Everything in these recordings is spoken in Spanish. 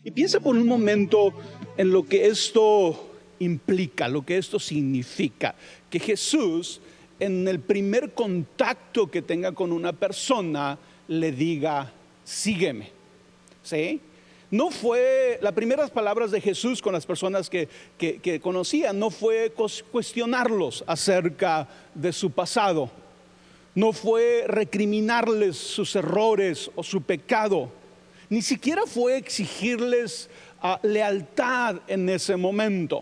Y piensa por un momento en lo que esto implica, lo que esto significa. Que Jesús, en el primer contacto que tenga con una persona, le diga, sígueme. ¿Sí? No fue, las primeras palabras de Jesús con las personas que conocía, no fue cuestionarlos acerca de su pasado. No fue recriminarles sus errores o su pecado. Ni siquiera fue exigirles lealtad en ese momento.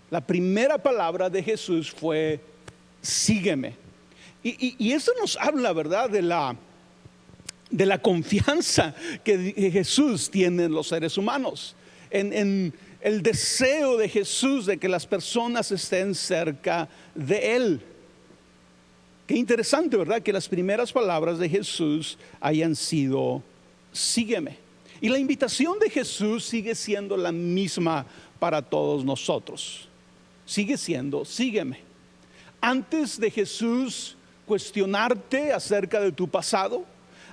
La primera palabra de Jesús fue, sígueme. Y eso nos habla, ¿verdad?, de la confianza que Jesús tiene en los seres humanos. En el deseo de Jesús de que las personas estén cerca de Él. Qué interesante, ¿verdad?, que las primeras palabras de Jesús hayan sido, sígueme. Y la invitación de Jesús sigue siendo la misma para todos nosotros. Sigue siendo, sígueme. Antes de Jesús cuestionarte acerca de tu pasado,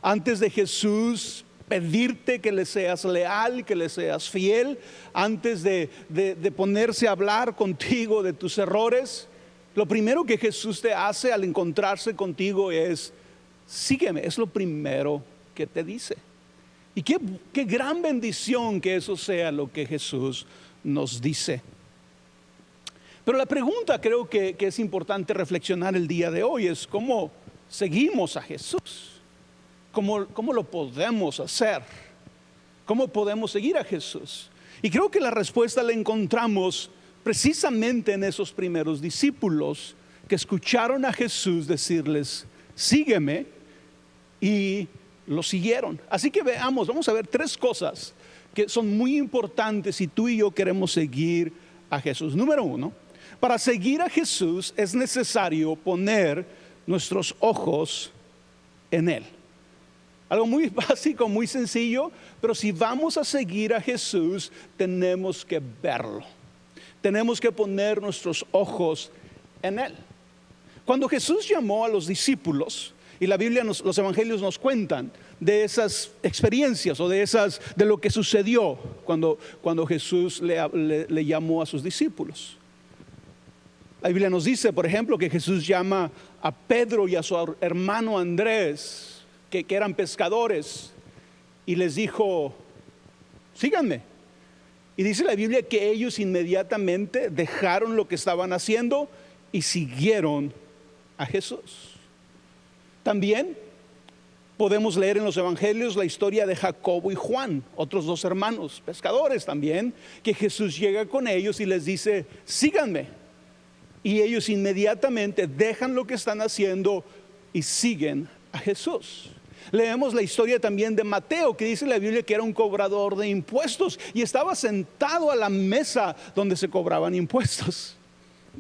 antes de Jesús pedirte que le seas leal, que le seas fiel, antes de ponerse a hablar contigo de tus errores, lo primero que Jesús te hace al encontrarse contigo es, sígueme. Es lo primero que te dice. Y qué gran bendición que eso sea lo que Jesús nos dice. Pero la pregunta creo que es importante reflexionar el día de hoy es ¿cómo seguimos a Jesús? ¿Cómo lo podemos hacer? ¿Cómo podemos seguir a Jesús? Y creo que la respuesta la encontramos precisamente en esos primeros discípulos que escucharon a Jesús decirles, sígueme, y lo siguieron. Así que vamos a ver tres cosas que son muy importantes si tú y yo queremos seguir a Jesús. Número uno, para seguir a Jesús es necesario poner nuestros ojos en Él. Algo muy básico, muy sencillo, pero si vamos a seguir a Jesús, tenemos que verlo. Tenemos que poner nuestros ojos en Él. Cuando Jesús llamó a los discípulos, y la Biblia, los evangelios nos cuentan de esas experiencias o de lo que sucedió cuando Jesús le llamó a sus discípulos. La Biblia nos dice, por ejemplo, que Jesús llama a Pedro y a su hermano Andrés, que eran pescadores, y les dijo, síganme. Y dice la Biblia que ellos inmediatamente dejaron lo que estaban haciendo y siguieron a Jesús. También podemos leer en los evangelios la historia de Jacobo y Juan, otros dos hermanos, pescadores también, que Jesús llega con ellos y les dice, síganme. Y ellos inmediatamente dejan lo que están haciendo y siguen a Jesús. Leemos la historia también de Mateo, que dice la Biblia que era un cobrador de impuestos y estaba sentado a la mesa donde se cobraban impuestos.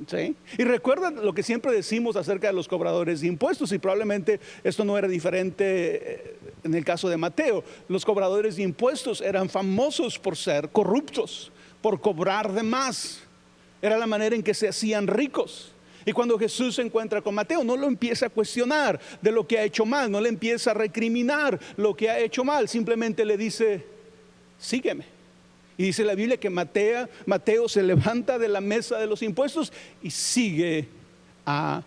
¿Sí? Y recuerda lo que siempre decimos acerca de los cobradores de impuestos, y probablemente esto no era diferente en el caso de Mateo. Los cobradores de impuestos eran famosos por ser corruptos, por cobrar de más. Era la manera en que se hacían ricos. Y cuando Jesús se encuentra con Mateo, no lo empieza a cuestionar de lo que ha hecho mal, no le empieza a recriminar lo que ha hecho mal, simplemente le dice, sígueme. Y dice la Biblia que Mateo se levanta de la mesa de los impuestos y sigue a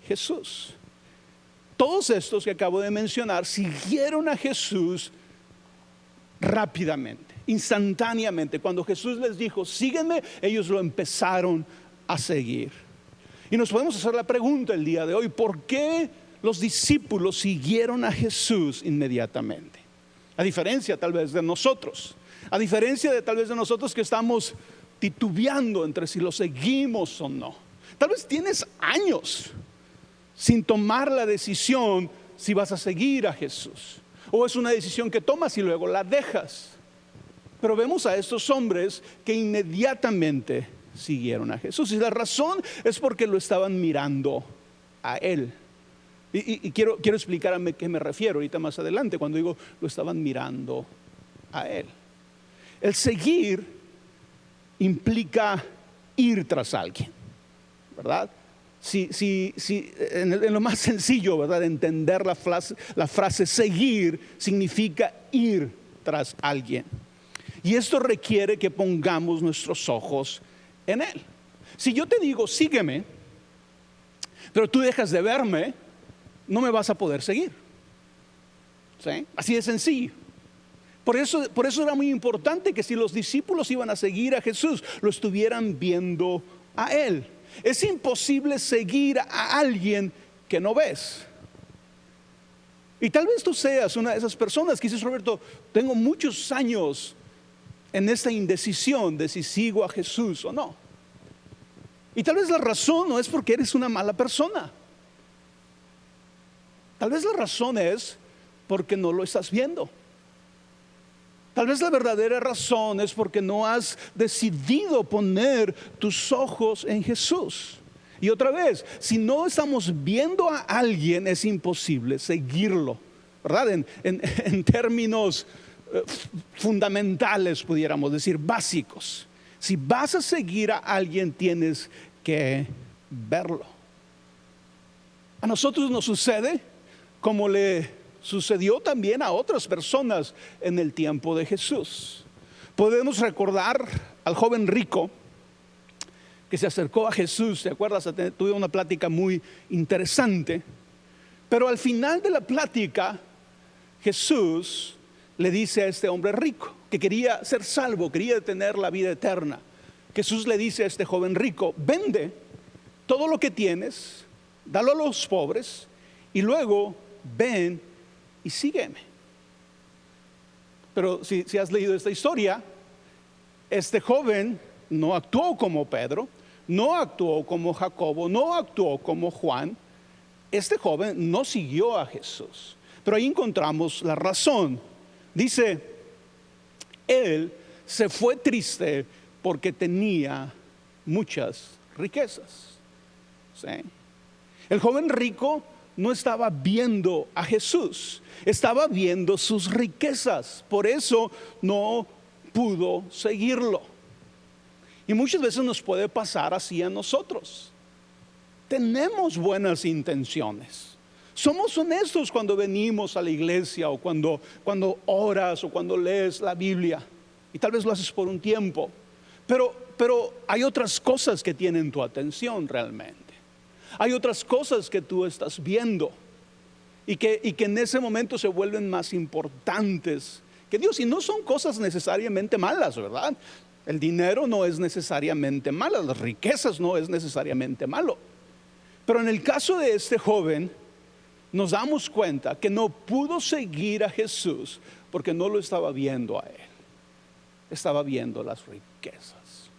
Jesús. Todos estos que acabo de mencionar siguieron a Jesús rápidamente, instantáneamente. Cuando Jesús les dijo, síguenme, ellos lo empezaron a seguir. Y nos podemos hacer la pregunta el día de hoy, ¿por qué los discípulos siguieron a Jesús inmediatamente? A diferencia tal vez de nosotros. A diferencia de tal vez de nosotros que estamos titubeando entre si lo seguimos o no. Tal vez tienes años sin tomar la decisión si vas a seguir a Jesús. O es una decisión que tomas y luego la dejas. Pero vemos a estos hombres que inmediatamente siguieron a Jesús. Y la razón es porque lo estaban mirando a Él. Y quiero explicar a qué me refiero ahorita más adelante cuando digo lo estaban mirando a Él. El seguir implica ir tras alguien, ¿verdad? Si en lo más sencillo, ¿verdad? Entender la frase seguir significa ir tras alguien. Y esto requiere que pongamos nuestros ojos en Él. Si yo te digo, sígueme, pero tú dejas de verme, no me vas a poder seguir. ¿Sí? Así de sencillo. Por eso era muy importante que si los discípulos iban a seguir a Jesús, lo estuvieran viendo a Él. Es imposible seguir a alguien que no ves. Y tal vez tú seas una de esas personas que dices, Roberto, tengo muchos años en esta indecisión de si sigo a Jesús o no. Y tal vez la razón no es porque eres una mala persona. Tal vez la razón es porque no lo estás viendo. Tal vez la verdadera razón es porque no has decidido poner tus ojos en Jesús. Y otra vez, si no estamos viendo a alguien, es imposible seguirlo, ¿verdad? En términos fundamentales, pudiéramos decir, básicos. Si vas a seguir a alguien, tienes que verlo. A nosotros nos sucede como le sucedió también a otras personas en el tiempo de Jesús. Podemos recordar al joven rico que se acercó a Jesús. ¿Te acuerdas? Tuve una plática muy interesante. Pero al final de la plática, Jesús le dice a este hombre rico que quería ser salvo, quería tener la vida eterna. Jesús le dice a este joven rico, vende todo lo que tienes, dalo a los pobres y luego ven y sígueme. Pero si has leído esta historia, este joven no actuó como Pedro, no actuó como Jacobo, no actuó como Juan. Este joven no siguió a Jesús. Pero ahí encontramos la razón. Dice, él se fue triste porque tenía muchas riquezas. ¿Sí? El joven rico no estaba viendo a Jesús, estaba viendo sus riquezas. Por eso no pudo seguirlo. Y muchas veces nos puede pasar así a nosotros. Tenemos buenas intenciones. Somos honestos cuando venimos a la iglesia o cuando oras o cuando lees la Biblia. Y tal vez lo haces por un tiempo. Pero hay otras cosas que tienen tu atención realmente. Hay otras cosas que tú estás viendo y que en ese momento se vuelven más importantes que Dios. Y no son cosas necesariamente malas, ¿verdad? El dinero no es necesariamente malo, las riquezas no es necesariamente malo. Pero en el caso de este joven, nos damos cuenta que no pudo seguir a Jesús porque no lo estaba viendo a Él. Estaba viendo las riquezas.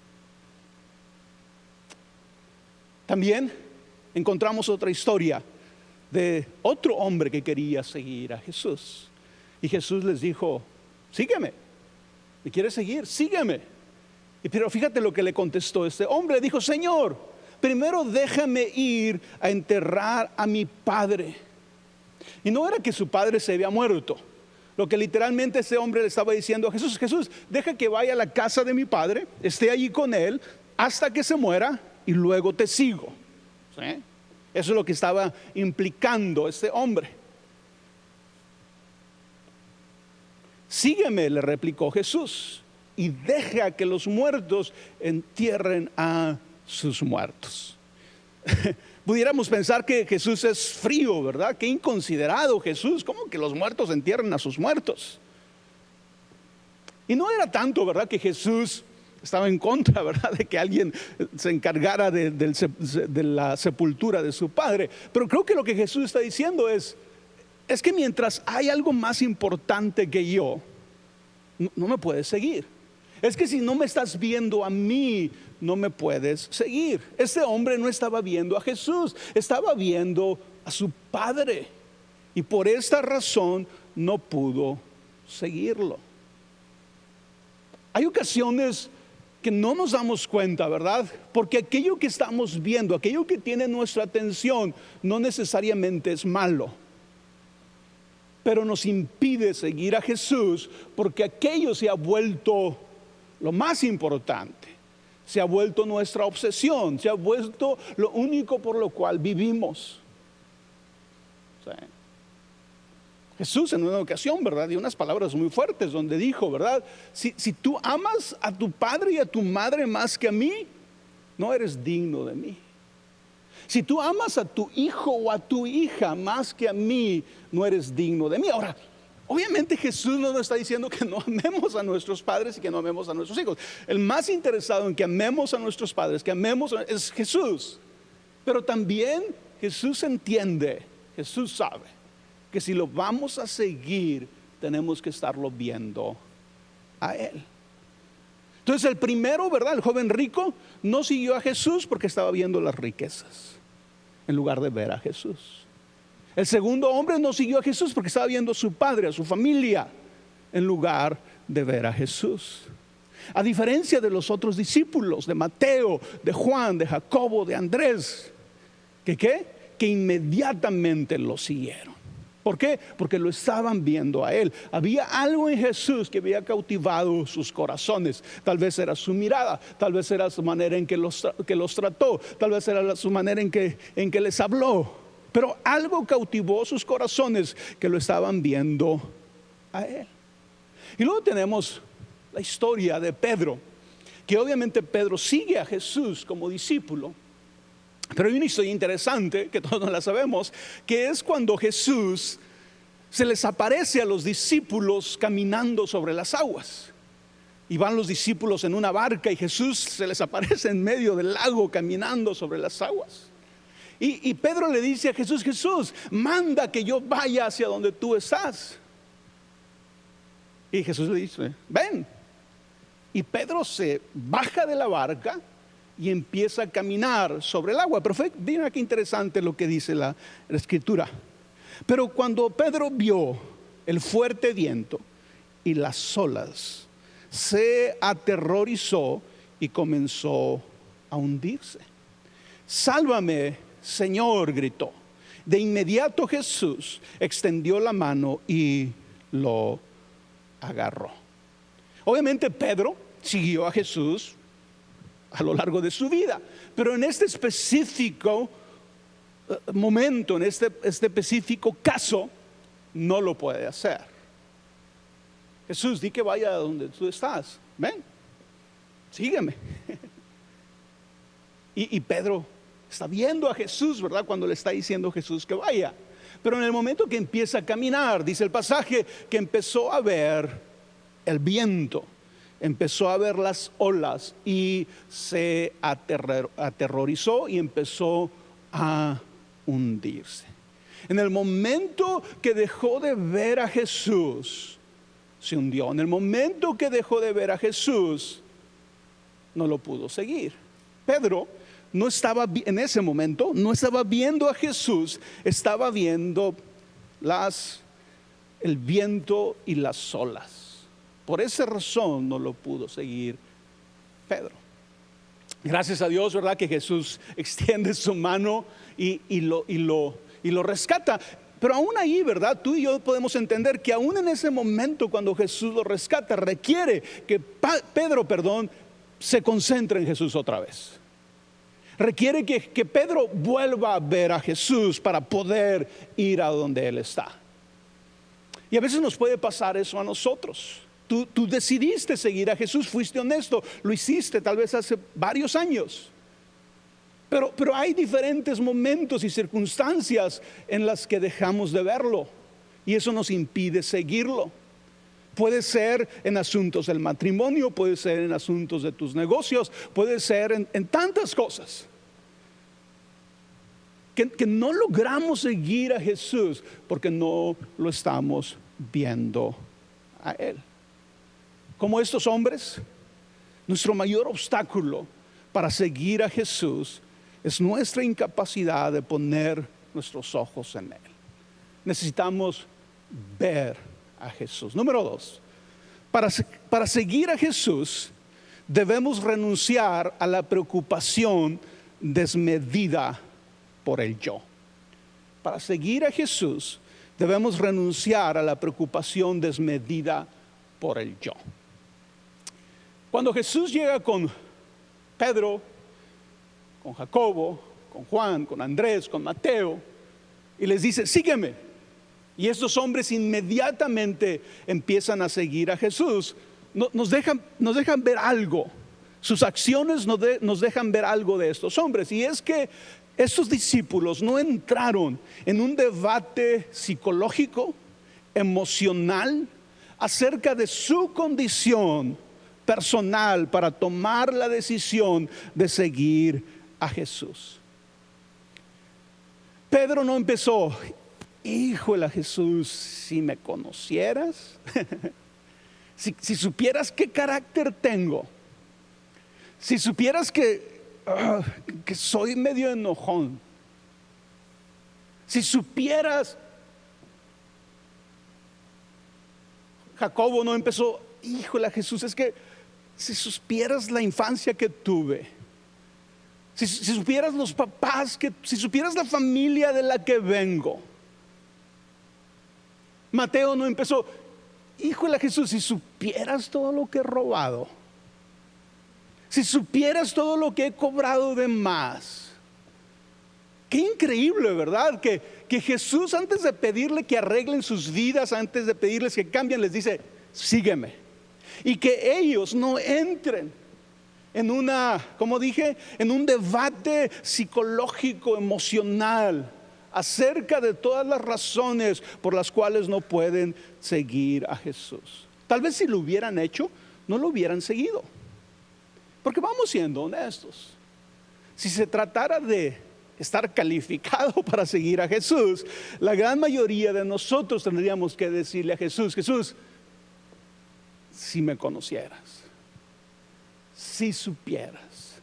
También encontramos otra historia de otro hombre que quería seguir a Jesús. Y Jesús les dijo, sígueme. ¿Me quieres seguir? Sígueme. Pero fíjate lo que le contestó este hombre. Le dijo, Señor, primero déjame ir a enterrar a mi padre. Y no era que su padre se había muerto. Lo que literalmente ese hombre le estaba diciendo a Jesús, Jesús, deja que vaya a la casa de mi padre, esté allí con él hasta que se muera y luego te sigo. ¿Sí? Eso es lo que estaba implicando este hombre. Sígueme, le replicó Jesús, y deja que los muertos entierren a sus muertos. Pudiéramos pensar que Jesús es frío, ¿verdad? Qué inconsiderado Jesús, ¿cómo que los muertos entierren a sus muertos? Y no era tanto, ¿verdad?, que Jesús estaba en contra, ¿verdad?, de que alguien se encargara de la sepultura de su padre. Pero creo que lo que Jesús está diciendo es que mientras hay algo más importante que yo, no me puedes seguir. Es que si no me estás viendo a mí, no me puedes seguir. Este hombre no estaba viendo a Jesús, estaba viendo a su padre. Y por esta razón no pudo seguirlo. Hay ocasiones que no nos damos cuenta, ¿verdad? Porque aquello que estamos viendo, aquello que tiene nuestra atención, no necesariamente es malo. Pero nos impide seguir a Jesús porque aquello se ha vuelto lo más importante, se ha vuelto nuestra obsesión, se ha vuelto lo único por lo cual vivimos. ¿Sí? Jesús en una ocasión, ¿verdad?, dio unas palabras muy fuertes donde dijo, ¿verdad? Si tú amas a tu padre y a tu madre más que a mí, no eres digno de mí. Si tú amas a tu hijo o a tu hija más que a mí, no eres digno de mí. Ahora, obviamente Jesús no nos está diciendo que no amemos a nuestros padres y que no amemos a nuestros hijos. El más interesado en que amemos a nuestros padres, que amemos es Jesús. Pero también Jesús entiende, Jesús sabe que si lo vamos a seguir, tenemos que estarlo viendo a Él. Entonces el primero, ¿verdad?, el joven rico, no siguió a Jesús porque estaba viendo las riquezas, en lugar de ver a Jesús. El segundo hombre no siguió a Jesús porque estaba viendo a su padre, a su familia, en lugar de ver a Jesús. A diferencia de los otros discípulos, de Mateo, de Juan, de Jacobo, de Andrés, que inmediatamente lo siguieron. ¿Por qué? Porque lo estaban viendo a Él. Había algo en Jesús que había cautivado sus corazones. Tal vez era su mirada, tal vez era su manera en que los trató, tal vez era su manera en que les habló. Pero algo cautivó sus corazones que lo estaban viendo a Él. Y luego tenemos la historia de Pedro, que obviamente Pedro sigue a Jesús como discípulo. Pero hay una historia interesante, que todos la sabemos, que es cuando Jesús se les aparece a los discípulos caminando sobre las aguas. Y van los discípulos en una barca y Jesús se les aparece en medio del lago caminando sobre las aguas. Y Pedro le dice a Jesús, Jesús, manda que yo vaya hacia donde tú estás. Y Jesús le dice, ven. Y Pedro se baja de la barca y empieza a caminar sobre el agua. Pero mira qué interesante lo que dice la escritura. Pero cuando Pedro vio el fuerte viento y las olas, se aterrorizó y comenzó a hundirse. Sálvame, Señor, gritó. De inmediato Jesús extendió la mano y lo agarró. Obviamente Pedro siguió a Jesús a lo largo de su vida, pero en este específico momento, en este específico caso, no lo puede hacer. Jesús, di que vaya a donde tú estás, ven, sígueme. Y Pedro está viendo a Jesús, ¿verdad?, cuando le está diciendo a Jesús que vaya. Pero en el momento que empieza a caminar, dice el pasaje, que empezó a ver el viento, empezó a ver las olas y se aterrorizó y empezó a hundirse. En el momento que dejó de ver a Jesús, se hundió. En el momento que dejó de ver a Jesús, no lo pudo seguir. Pedro no estaba, en ese momento, no estaba viendo a Jesús, estaba viendo el viento y las olas. Por esa razón no lo pudo seguir Pedro. Gracias a Dios, ¿verdad?, que Jesús extiende su mano y lo rescata. Pero aún ahí, ¿verdad?, tú y yo podemos entender que aún en ese momento cuando Jesús lo rescata, requiere que Pedro se concentre en Jesús otra vez. Requiere que Pedro vuelva a ver a Jesús para poder ir a donde Él está. Y a veces nos puede pasar eso a nosotros. Tú decidiste seguir a Jesús, fuiste honesto, lo hiciste tal vez hace varios años. Pero hay diferentes momentos y circunstancias en las que dejamos de verlo y eso nos impide seguirlo. Puede ser en asuntos del matrimonio, puede ser en asuntos de tus negocios, puede ser en tantas cosas. Que no logramos seguir a Jesús porque no lo estamos viendo a Él. Como estos hombres, nuestro mayor obstáculo para seguir a Jesús es nuestra incapacidad de poner nuestros ojos en Él. Necesitamos ver a Jesús. Número 2, para seguir a Jesús debemos renunciar a la preocupación desmedida por el yo. Para seguir a Jesús debemos renunciar a la preocupación desmedida por el yo. Cuando Jesús llega con Pedro, con Jacobo, con Juan, con Andrés, con Mateo, y les dice, sígueme. Y estos hombres inmediatamente empiezan a seguir a Jesús. Nos dejan ver algo. Sus acciones nos dejan ver algo de estos hombres. Y es que estos discípulos no entraron en un debate psicológico, emocional, acerca de su condición personal para tomar la decisión de seguir a Jesús. Pedro no empezó: híjole, Jesús, si me conocieras, si supieras qué carácter tengo, si supieras que soy medio enojón, si supieras. Jacobo no empezó: híjole, Jesús, es que si supieras la infancia que tuve, si supieras los papás, si supieras la familia de la que vengo. Mateo no empezó: híjole, Jesús, si supieras todo lo que he robado, si supieras todo lo que he cobrado de más. Qué increíble, ¿verdad? Que Jesús, antes de pedirle que arreglen sus vidas, antes de pedirles que cambien, les dice: sígueme. Y que ellos no entren en en un debate psicológico, emocional, acerca de todas las razones por las cuales no pueden seguir a Jesús. Tal vez si lo hubieran hecho, no lo hubieran seguido. Porque vamos siendo honestos. Si se tratara de estar calificado para seguir a Jesús, la gran mayoría de nosotros tendríamos que decirle a Jesús: Jesús, si me conocieras, si supieras.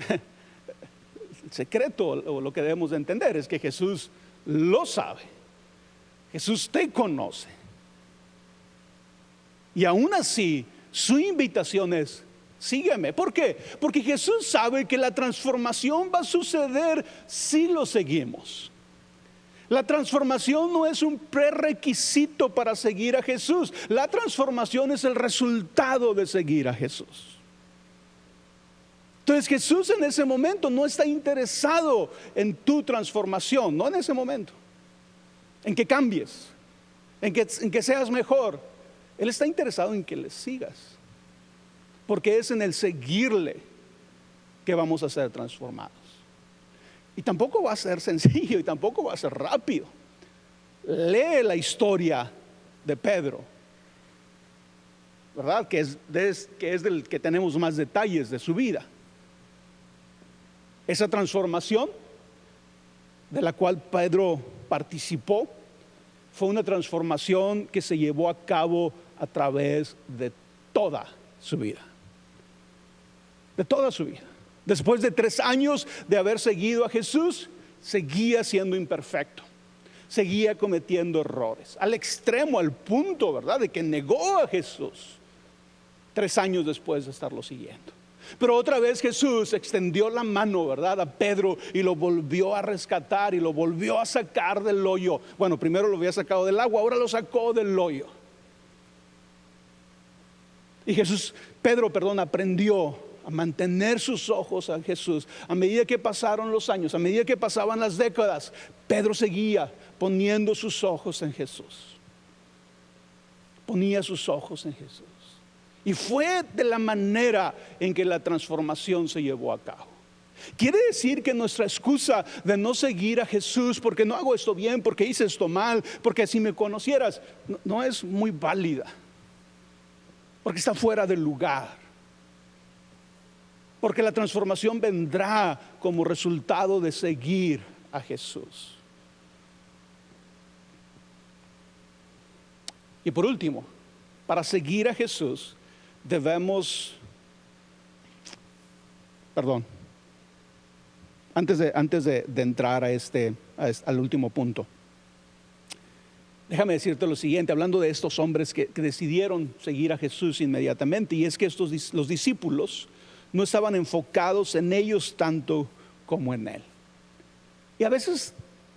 El secreto, o lo que debemos de entender, es que Jesús lo sabe. Jesús te conoce. Y aún así, su invitación es: sígueme. ¿Por qué? Porque Jesús sabe que la transformación va a suceder si lo seguimos. La transformación no es un prerequisito para seguir a Jesús. La transformación es el resultado de seguir a Jesús. Entonces Jesús en ese momento no está interesado en tu transformación, no en ese momento, en que cambies, en que seas mejor. Él está interesado en que le sigas, porque es en el seguirle que vamos a ser transformados. Y tampoco va a ser sencillo, y tampoco va a ser rápido. Lee la historia de Pedro, ¿verdad? Que es del que tenemos más detalles de su vida. Esa transformación de la cual Pedro participó fue una transformación que se llevó a cabo a través de toda su vida. De toda su vida. Después de 3 años de haber seguido a Jesús, seguía siendo imperfecto. Seguía cometiendo errores. Al extremo, al punto, ¿verdad?, de que negó a Jesús 3 años después de estarlo siguiendo. Pero otra vez Jesús extendió la mano, ¿verdad?, a Pedro, y lo volvió a rescatar y lo volvió a sacar del hoyo. Bueno, primero lo había sacado del agua, ahora lo sacó del hoyo. Y Pedro aprendió a mantener sus ojos a Jesús. A medida que pasaron los años, a medida que pasaban las décadas, Pedro seguía poniendo sus ojos en Jesús. Ponía sus ojos en Jesús. Y fue de la manera en que la transformación se llevó a cabo. Quiere decir que nuestra excusa de no seguir a Jesús, porque no hago esto bien, porque hice esto mal, porque si me conocieras, no es muy válida. Porque está fuera del lugar. Porque la transformación vendrá como resultado de seguir a Jesús. Y por último, para seguir a Jesús debemos, antes de entrar al último punto, déjame decirte lo siguiente, hablando de estos hombres que decidieron seguir a Jesús inmediatamente, y es que los discípulos no estaban enfocados en ellos tanto como en Él. Y a veces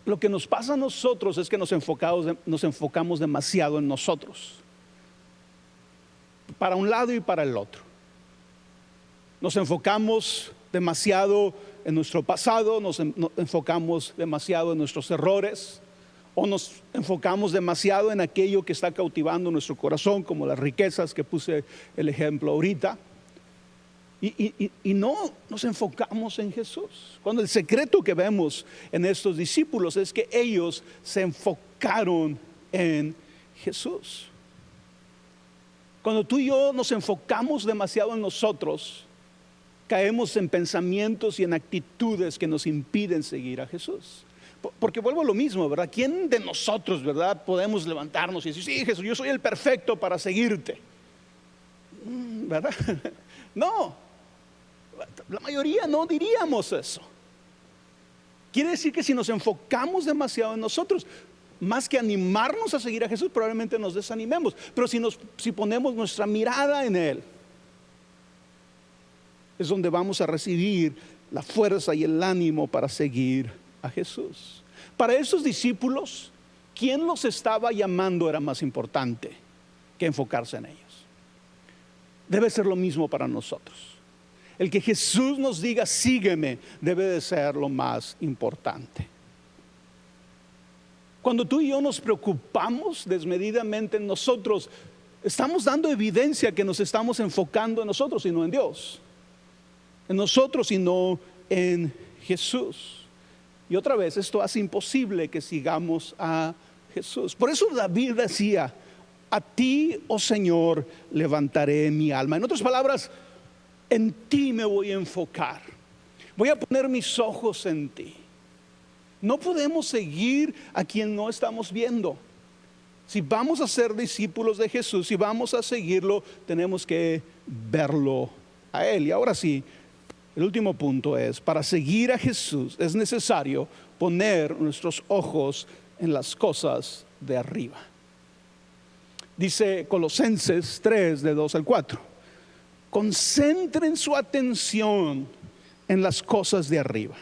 lo que nos pasa a nosotros es que nos enfocamos demasiado en nosotros, para un lado y para el otro. Nos enfocamos demasiado en nuestro pasado, nos enfocamos demasiado en nuestros errores, o nos enfocamos demasiado en aquello que está cautivando nuestro corazón, como las riquezas que puse el ejemplo ahorita. Y no nos enfocamos en Jesús. Cuando el secreto que vemos en estos discípulos es que ellos se enfocaron en Jesús. Cuando tú y yo nos enfocamos demasiado en nosotros, caemos en pensamientos y en actitudes que nos impiden seguir a Jesús. Porque vuelvo a lo mismo, ¿verdad? ¿Quién de nosotros, verdad, podemos levantarnos y decir, sí, Jesús, yo soy el perfecto para seguirte? ¿Verdad? No, la mayoría no diríamos eso. Quiere decir que si nos enfocamos demasiado en nosotros, más que animarnos a seguir a Jesús, probablemente nos desanimemos. Pero si ponemos nuestra mirada en Él, es donde vamos a recibir la fuerza y el ánimo para seguir a Jesús. Para esos discípulos, ¿quién los estaba llamando era más importante que enfocarse en ellos? Debe ser lo mismo para nosotros. El que Jesús nos diga, sígueme, debe de ser lo más importante. Cuando tú y yo nos preocupamos desmedidamente en nosotros, estamos dando evidencia que nos estamos enfocando en nosotros y no en Dios. En nosotros y no en Jesús. Y otra vez, esto hace imposible que sigamos a Jesús. Por eso David decía, a ti, oh Señor, levantaré mi alma. En otras palabras, en ti me voy a enfocar. Voy a poner mis ojos en ti. No podemos seguir a quien no estamos viendo. Si vamos a ser discípulos de Jesús, si vamos a seguirlo, tenemos que verlo a Él. Y ahora sí, el último punto es, para seguir a Jesús es necesario poner nuestros ojos en las cosas de arriba. Dice Colosenses 3, de 2 al 4. Concentren su atención en las cosas de arriba,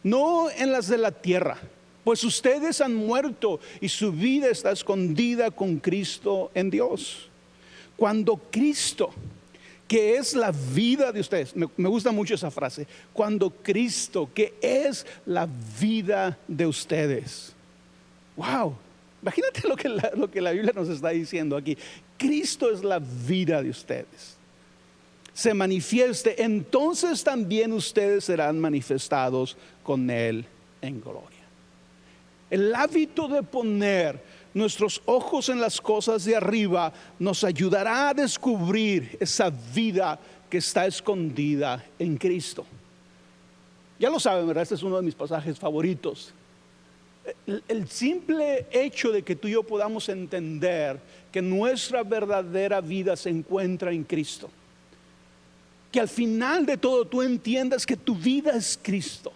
no en las de la tierra, pues ustedes han muerto y su vida está escondida con Cristo en Dios. Cuando Cristo, que es la vida de ustedes, me gusta mucho esa frase, cuando Cristo, que es la vida de ustedes. Wow, imagínate lo que la Biblia nos está diciendo aquí. Cristo es la vida de ustedes. Se manifieste, entonces también ustedes serán manifestados con Él en gloria. El hábito de poner nuestros ojos en las cosas de arriba nos ayudará a descubrir esa vida que está escondida en Cristo. Ya lo saben, ¿verdad? Este es uno de mis pasajes favoritos. El simple hecho de que tú y yo podamos entender que nuestra verdadera vida se encuentra en Cristo, que al final de todo tú entiendas que tu vida es Cristo,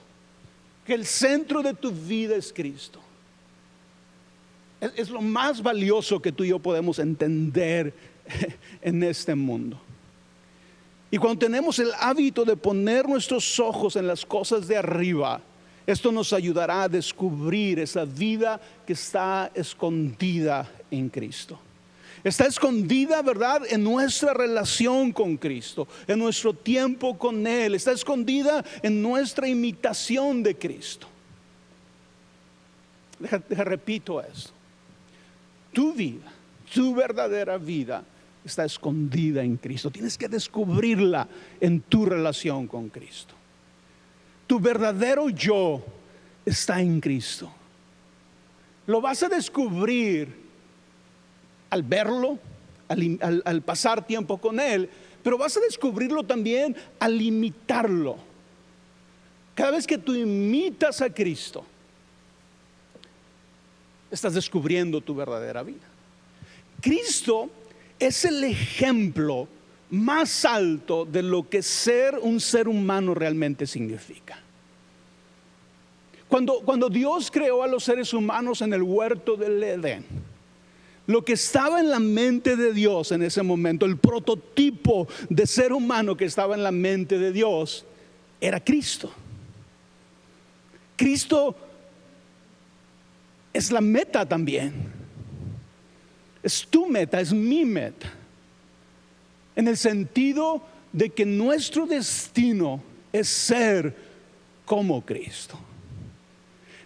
que el centro de tu vida es Cristo. Es lo más valioso que tú y yo podemos entender en este mundo. Y cuando tenemos el hábito de poner nuestros ojos en las cosas de arriba, esto nos ayudará a descubrir esa vida que está escondida en Cristo. Está escondida, ¿verdad?, en nuestra relación con Cristo, en nuestro tiempo con Él. Está escondida en nuestra imitación de Cristo. Repito esto. Tu vida, tu verdadera vida está escondida en Cristo. Tienes que descubrirla en tu relación con Cristo. Tu verdadero yo está en Cristo. Lo vas a descubrir al verlo, al pasar tiempo con Él, pero vas a descubrirlo también al imitarlo. Cada vez que tú imitas a Cristo, estás descubriendo tu verdadera vida. Cristo es el ejemplo más alto de lo que ser un ser humano realmente significa. Cuando Dios creó a los seres humanos en el huerto del Edén, lo que estaba en la mente de Dios en ese momento, el prototipo de ser humano que estaba en la mente de Dios, era Cristo. Cristo es la meta también. Es tu meta, es mi meta. En el sentido de que nuestro destino es ser como Cristo.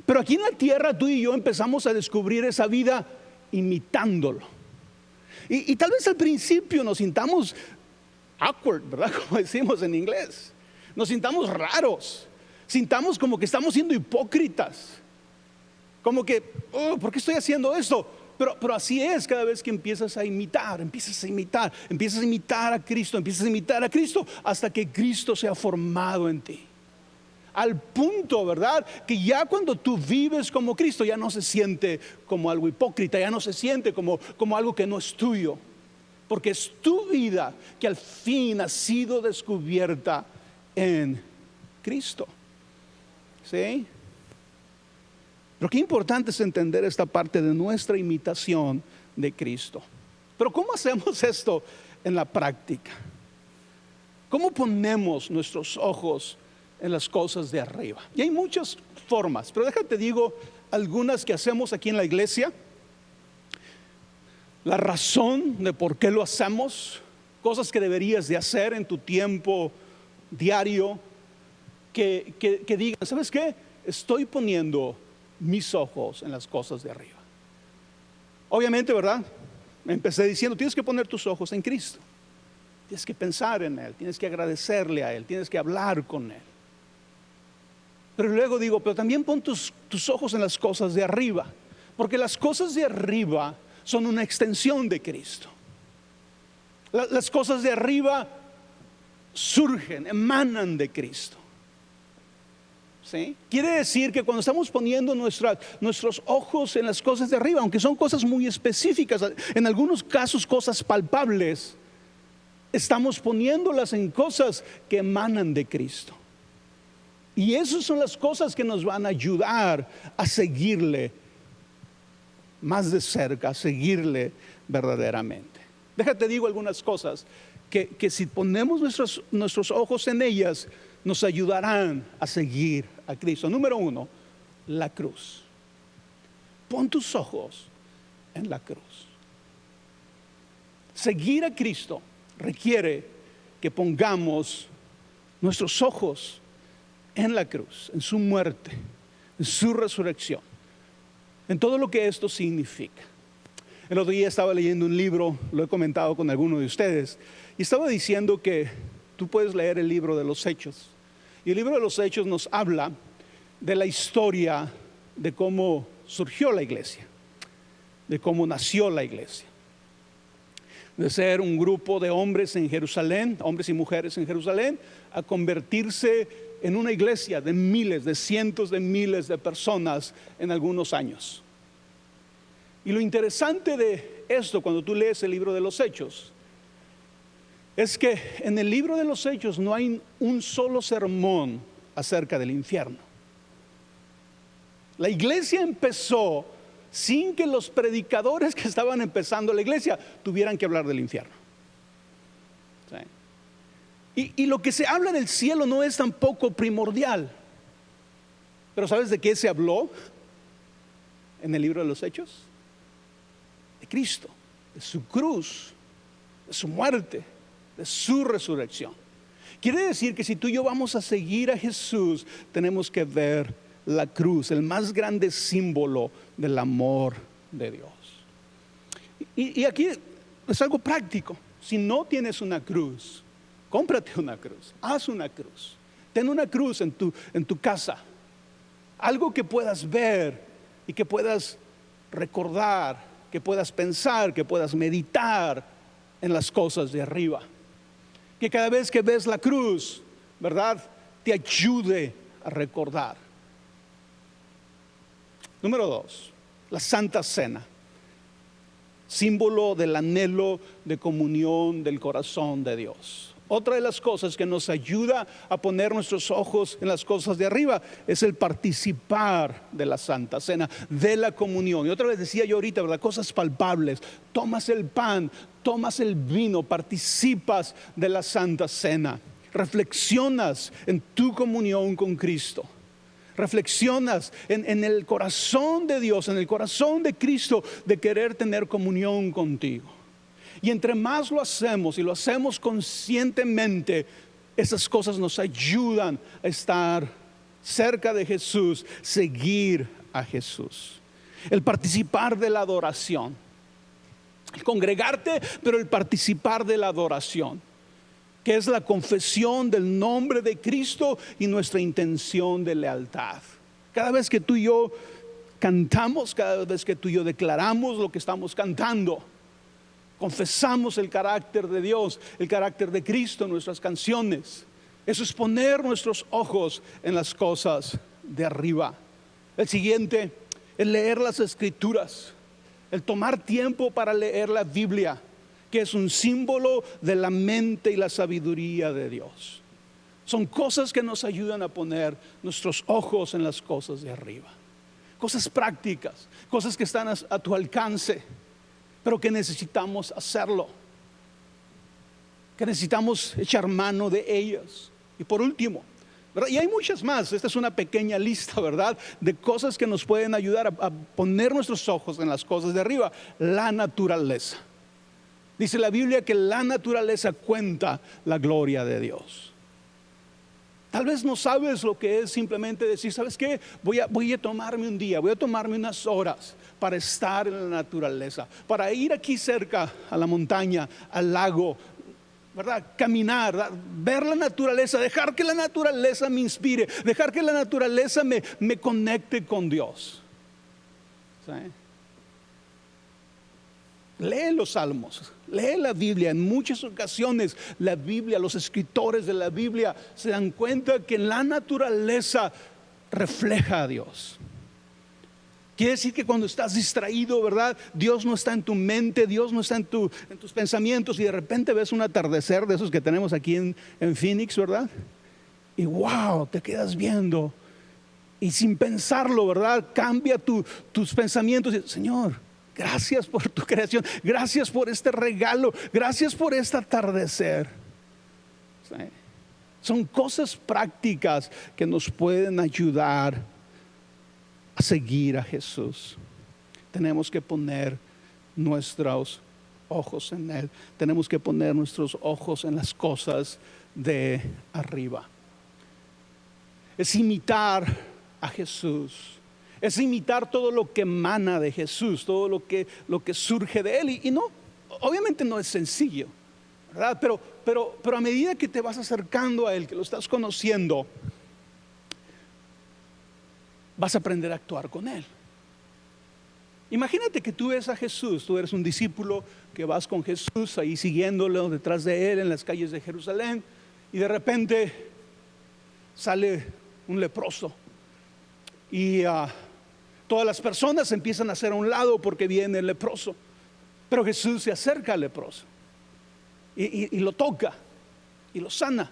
Pero aquí en la tierra tú y yo empezamos a descubrir esa vida imitándolo. Y tal vez al principio nos sintamos awkward, ¿verdad? Como decimos en inglés. Nos sintamos raros. Sintamos como que estamos siendo hipócritas. Como que, ¿por qué estoy haciendo esto? Pero así es cada vez que empiezas a imitar a Cristo, hasta que Cristo se ha formado en ti. Al punto, ¿verdad? Que ya cuando tú vives como Cristo, ya no se siente como algo hipócrita, ya no se siente como algo que no es tuyo. Porque es tu vida que al fin ha sido descubierta en Cristo. ¿Sí? Pero qué importante es entender esta parte de nuestra imitación de Cristo. Pero ¿cómo hacemos esto en la práctica? ¿Cómo ponemos nuestros ojos en las cosas de arriba? Y hay muchas formas, pero déjate digo algunas que hacemos aquí en la iglesia. La razón de por qué lo hacemos, cosas que deberías de hacer en tu tiempo diario, que digan, ¿sabes qué? Estoy poniendo mis ojos en las cosas de arriba. Obviamente, ¿verdad? Me empecé diciendo, tienes que poner tus ojos en Cristo. Tienes que pensar en Él, tienes que agradecerle a Él, tienes que hablar con Él. Pero luego digo, pero también pon tus ojos en las cosas de arriba, porque las cosas de arriba son una extensión de Cristo. Las cosas de arriba surgen, emanan de Cristo. ¿Sí? Quiere decir que cuando estamos poniendo nuestros ojos en las cosas de arriba, aunque son cosas muy específicas, en algunos casos cosas palpables, estamos poniéndolas en cosas que emanan de Cristo. Y esas son las cosas que nos van a ayudar a seguirle más de cerca, a seguirle verdaderamente. Déjate digo algunas cosas que si ponemos nuestros ojos en ellas, nos ayudarán a seguir a Cristo. Número 1, la cruz. Pon tus ojos en la cruz. Seguir a Cristo requiere que pongamos nuestros ojos en la cruz, en su muerte, en su resurrección, en todo lo que esto significa. El otro día estaba leyendo un libro, lo he comentado con alguno de ustedes, y estaba diciendo que tú puedes leer el libro de los Hechos. Y el libro de los Hechos nos habla de la historia de cómo surgió la iglesia, de cómo nació la iglesia. De ser un grupo de hombres en Jerusalén, hombres y mujeres en Jerusalén, a convertirse en una iglesia de miles, de cientos de miles de personas en algunos años. Y lo interesante de esto, cuando tú lees el libro de los Hechos, es que en el libro de los Hechos no hay un solo sermón acerca del infierno. La iglesia empezó sin que los predicadores que estaban empezando la iglesia tuvieran que hablar del infierno. ¿Sí? Y lo que se habla del cielo no es tampoco primordial. Pero ¿sabes de qué se habló en el libro de los Hechos? De Cristo, de su cruz, de su muerte, de su resurrección. Quiere decir que si tú y yo vamos a seguir a Jesús, tenemos que ver la cruz, el más grande símbolo del amor de Dios. Y aquí es algo práctico. Si no tienes una cruz, cómprate una cruz, haz una cruz, ten una cruz en tu casa, algo que puedas ver y que puedas recordar, que puedas pensar, que puedas meditar en las cosas de arriba. Que cada vez que ves la cruz, ¿verdad?, te ayude a recordar. Número 2, la Santa Cena, símbolo del anhelo de comunión del corazón de Dios. Otra de las cosas que nos ayuda a poner nuestros ojos en las cosas de arriba es el participar de la Santa Cena, de la comunión. Y otra vez decía yo ahorita, ¿verdad?, cosas palpables. Tomas el pan, tomas el vino, participas de la Santa Cena. Reflexionas en tu comunión con Cristo. Reflexionas en el corazón de Dios, en el corazón de Cristo, de querer tener comunión contigo. Y entre más lo hacemos y lo hacemos conscientemente, esas cosas nos ayudan a estar cerca de Jesús, seguir a Jesús. El participar de la adoración. El congregarte, pero el participar de la adoración, que es la confesión del nombre de Cristo y nuestra intención de lealtad. Cada vez que tú y yo cantamos, cada vez que tú y yo declaramos lo que estamos cantando, confesamos el carácter de Dios, el carácter de Cristo en nuestras canciones. Eso es poner nuestros ojos en las cosas de arriba. El siguiente es leer las Escrituras, el tomar tiempo para leer la Biblia, que es un símbolo de la mente y la sabiduría de Dios. Son cosas que nos ayudan a poner nuestros ojos en las cosas de arriba. Cosas prácticas, cosas que están a tu alcance, pero que necesitamos hacerlo, que necesitamos echar mano de ellas. Y por último, ¿verdad? Y hay muchas más, esta es una pequeña lista, ¿verdad?, de cosas que nos pueden ayudar a poner nuestros ojos en las cosas de arriba. La naturaleza. Dice la Biblia que la naturaleza cuenta la gloria de Dios. Tal vez no sabes lo que es simplemente decir, ¿sabes qué? Voy a tomarme un día, voy a tomarme unas horas para estar en la naturaleza, para ir aquí cerca a la montaña, al lago, ¿verdad? Caminar, ¿verdad? Ver la naturaleza, dejar que la naturaleza me inspire, dejar que la naturaleza me conecte con Dios. ¿Sí? Lee los salmos, lee la Biblia. En muchas ocasiones la Biblia, los escritores de la Biblia se dan cuenta que la naturaleza refleja a Dios. Quiere decir que cuando estás distraído, ¿verdad? Dios no está en tu mente, Dios no está en tus pensamientos, y de repente ves un atardecer de esos que tenemos aquí en Phoenix, ¿verdad? Y wow, te quedas viendo, y sin pensarlo, ¿verdad?, cambia tus pensamientos. Y, Señor, gracias por tu creación, gracias por este regalo, gracias por este atardecer. ¿Sí? Son cosas prácticas que nos pueden ayudar a seguir a Jesús. Tenemos que poner nuestros ojos en Él. Tenemos que poner nuestros ojos en las cosas de arriba. Es imitar a Jesús. Es imitar todo lo que emana de Jesús, todo lo que surge de Él. Y no, obviamente no es sencillo, ¿verdad? Pero a medida que te vas acercando a Él, que lo estás conociendo, vas a aprender a actuar con Él. Imagínate que tú ves a Jesús, tú eres un discípulo que vas con Jesús ahí siguiéndolo detrás de Él en las calles de Jerusalén, y de repente sale un leproso y todas las personas empiezan a hacer a un lado porque viene el leproso, pero Jesús se acerca al leproso y lo toca y lo sana.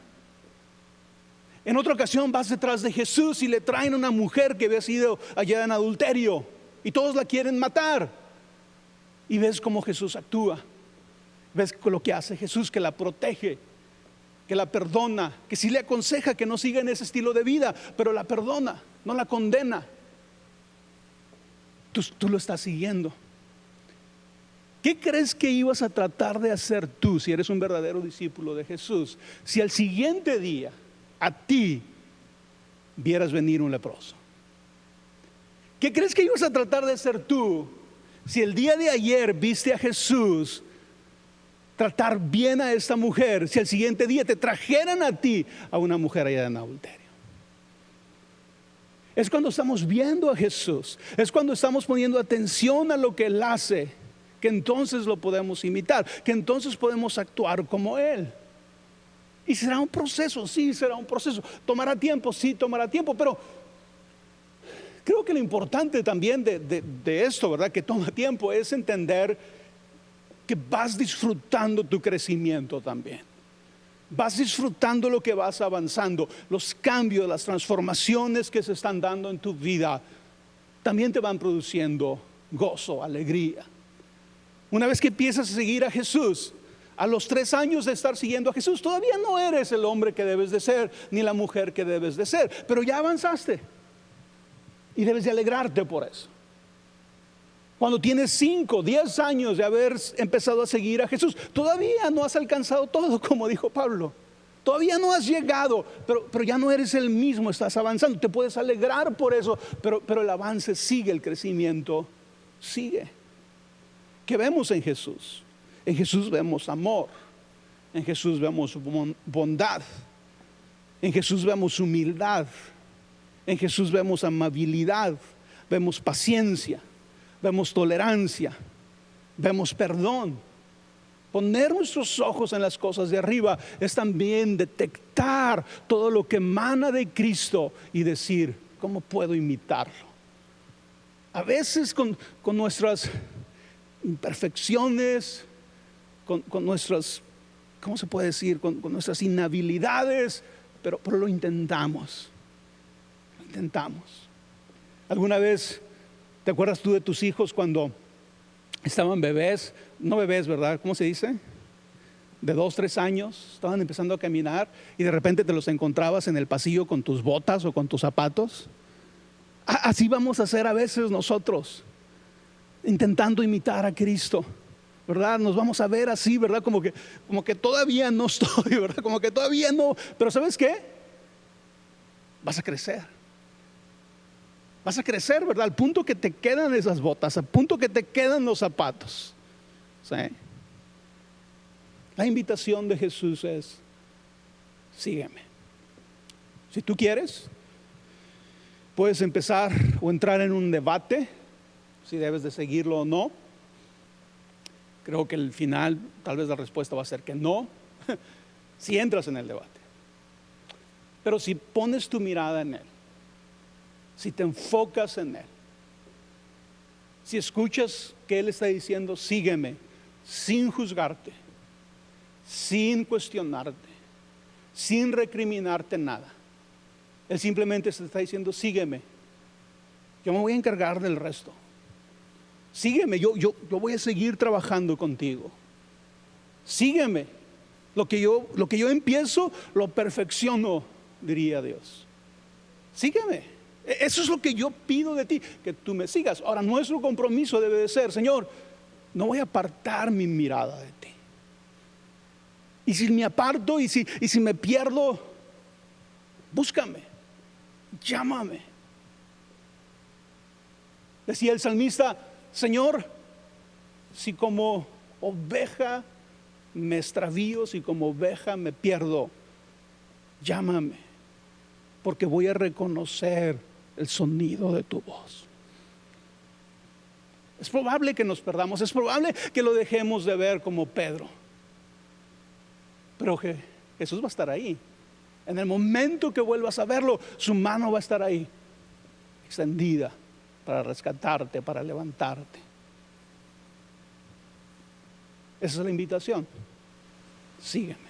En otra ocasión vas detrás de Jesús y le traen a una mujer que había sido hallada en adulterio y todos la quieren matar, y ves cómo Jesús actúa, ves lo que hace Jesús, que la protege, que la perdona, que sí le aconseja que no siga en ese estilo de vida, pero la perdona, no la condena. Tú lo estás siguiendo. ¿Qué crees que ibas a tratar de hacer tú, si eres un verdadero discípulo de Jesús, si al siguiente día a ti vieras venir un leproso? ¿Qué crees que ibas a tratar de hacer tú, si el día de ayer viste a Jesús tratar bien a esta mujer, si al siguiente día te trajeran a ti a una mujer allá en adulterio? Es cuando estamos viendo a Jesús, es cuando estamos poniendo atención a lo que Él hace, que entonces lo podemos imitar, que entonces podemos actuar como Él. Y será un proceso, sí, será un proceso. Tomará tiempo, sí, tomará tiempo, pero creo que lo importante también de esto, ¿verdad?, que toma tiempo, es entender que vas disfrutando tu crecimiento también. Vas disfrutando lo que vas avanzando, los cambios, las transformaciones que se están dando en tu vida, también te van produciendo gozo, alegría. Una vez que empiezas a seguir a Jesús, a los 3 años de estar siguiendo a Jesús, todavía no eres el hombre que debes de ser, ni la mujer que debes de ser, pero ya avanzaste y debes de alegrarte por eso. Cuando tienes 5, 10 años de haber empezado a seguir a Jesús, todavía no has alcanzado todo, como dijo Pablo. Todavía no has llegado, pero ya no eres el mismo, estás avanzando. Te puedes alegrar por eso, pero el avance sigue, el crecimiento sigue. ¿Qué vemos en Jesús? En Jesús vemos amor, en Jesús vemos bondad, en Jesús vemos humildad, en Jesús vemos amabilidad, vemos paciencia, vemos tolerancia, vemos perdón. Poner nuestros ojos en las cosas de arriba es también detectar todo lo que emana de Cristo y decir, ¿cómo puedo imitarlo? A veces con nuestras imperfecciones, con nuestras, ¿cómo se puede decir? Con nuestras inhabilidades, pero lo intentamos. Lo intentamos. ¿Alguna vez te acuerdas tú de tus hijos cuando estaban bebés? No bebés, ¿verdad? ¿Cómo se dice? De 2, 3 años, estaban empezando a caminar y de repente te los encontrabas en el pasillo con tus botas o con tus zapatos. Así vamos a hacer a veces nosotros, intentando imitar a Cristo, ¿verdad? Nos vamos a ver así, ¿verdad? Como que todavía no estoy, ¿verdad? Como que todavía no. Pero ¿sabes qué? Vas a crecer. Vas a crecer, ¿verdad? Al punto que te quedan esas botas, al punto que te quedan los zapatos. ¿Sí? La invitación de Jesús es, sígueme. Si tú quieres, puedes empezar o entrar en un debate, si debes de seguirlo o no. Creo que el final, tal vez la respuesta va a ser que no, si entras en el debate. Pero si pones tu mirada en Él, si te enfocas en Él, si escuchas que Él está diciendo, sígueme, sin juzgarte, sin cuestionarte, sin recriminarte nada. Él simplemente se está diciendo, sígueme, yo me voy a encargar del resto. Sígueme, yo voy a seguir trabajando contigo. Sígueme, lo que yo empiezo, lo perfecciono, diría Dios. Sígueme, eso es lo que yo pido de ti, que tú me sigas. Ahora, nuestro compromiso debe de ser, Señor, no voy a apartar mi mirada de ti. Y si me aparto y si me pierdo, búscame, llámame. Decía el salmista, Señor, si como oveja me extravío, si como oveja me pierdo, llámame, porque voy a reconocer el sonido de tu voz. Es probable que nos perdamos, es probable que lo dejemos de ver como Pedro, pero que Jesús va a estar ahí. En el momento que vuelvas a verlo, su mano va a estar ahí, extendida, para rescatarte, para levantarte. Esa es la invitación. Sígueme.